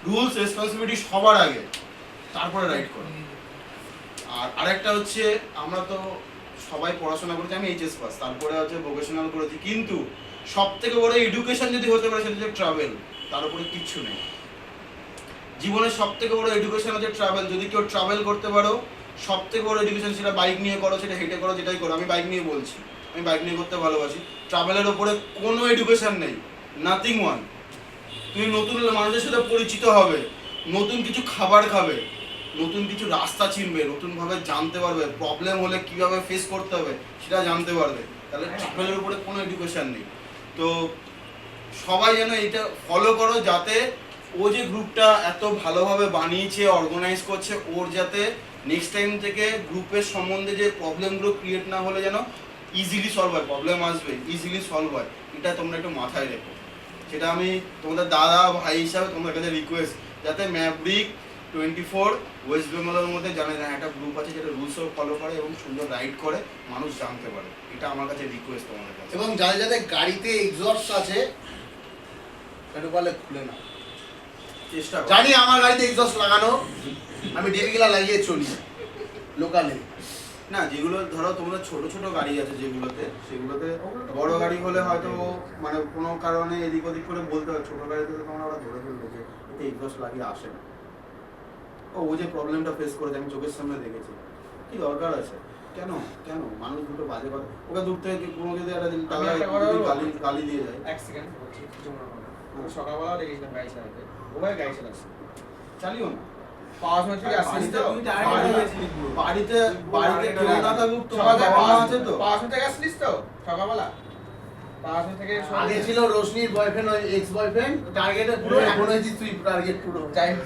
Rules responsibility সবার আগে, তারপরে রাইড করো। আর আরেকটা হচ্ছে, আমরা তো সবাই পড়াশোনা করেছি, আমি এইচএস পাস, তারপরে হচ্ছে ভোকেশনাল করেছি, কিন্তু সব থেকে বড় এডুকেশন যদি হতে পারে সেটা হচ্ছে ট্রাভেল, তার উপরে কিচ্ছু নেই। জীবনের সব থেকে বড় এডুকেশন হচ্ছে ট্রাভেল। যদি কেউ ট্রাভেল করতে পারো, সব থেকে বড় এডুকেশন, সেটা বাইক নিয়ে করো, সেটা হেঁটে করো, যেটাই করো। আমি বাইক নিয়ে বলছি, আমি বাইক নিয়ে করতে ভালোবাসি। ট্রাভেলের ওপরে কোনো এডুকেশন নেই, নাথিং ওয়ান। তুমি নতুন মানুষের সাথে পরিচিত হবে, নতুন কিছু খাবার খাবে, নতুন কিছু রাস্তা চিনবে, নতুনভাবে জানতে পারবে, প্রবলেম হলে কীভাবে ফেস করতে হবে সেটা জানতে পারবে। তাহলে ট্রাভেলের উপরে কোনো এডুকেশন নেই। তো সবাই যেন এটা ফলো করো, যাতে ও যে গ্রুপটা এত ভালোভাবে বানিয়েছে, অর্গানাইজ করছে, ওর যাতে নেক্সট টাইম থেকে গ্রুপের সম্বন্ধে যে প্রবলেমগুলো ক্রিয়েট না হলে যেন ইজিলি সলভ হয়। প্রবলেম আসবে, ইজিলি সলভ হয়, এটা তোমরা একটু মাথায় রেখো। সেটা আমি তোমাদের দাদা ভাই হিসাবে তোমাদের কাছে রিকোয়েস্ট, যাতে ম্যাভরিক 24 ওয়েস্ট বেঙ্গলের মধ্যে জানে না একটা গ্রুপ আছে যেটা রুলসও ফলো করে এবং সুন্দর রাইড করে, মানুষ জানতে পারে। এটা আমার কাছে রিকোয়েস্ট তোমাদের কাছে। এবং যাদের যাদের গাড়িতে এক্সস্ট আছে একটু পারলে খুলে না। চেষ্টা করো। জানি আমার গাড়িতে এক্সস্ট লাগানো, আমি ডেভিগুলা লাগিয়ে চলি লোকালে। না, যেগুলো ধরো তোমাদের ছোট ছোট গাড়ি আছে যেগুলোতে, সেগুলোতে বড় গাড়ি হলে হয়তো মানে কোনো কারণে এদিক ওদিক করে বলতে হয়, ছোট গাড়িতে তো তোমরা ওরা ধরে ফেলবে যে এতে এক্সস্ট লাগিয়ে আসে না। ও যে প্রবলেমটা ফেস করেছে আমি চোখের সামনে দেখেছি, কি দরকার আছে? কেন কেন মানুষ দুটো বাজে কথা, ওকে দূর থেকে কোনো যদি একটা গালি দিয়ে যায়। এক সেকেন্ড বলছি, কিছু মনে করো না। আমি সকালবেলা দেখেছিলাম গাড়ি চালাতে, ও ভাই গাড়ি চালাচ্ছে, চালিও না। পাওয়ার সময় থেকে আসছিস তো, বাড়িতে কেউ না থাকুক তো, সকাল থেকে বাবা মা আছে তো। পাওয়ার সময় থেকে আসছিস তো সকালবেলা, পাওয়ার সময় থেকে আগে ছিল রোশনির বয়ফ্রেন্ড, এক্স বয়ফ্রেন্ড, টার্গেটে পুরো, এখন হয়েছিস তুই টার্গেট পুরো। যাই হোক,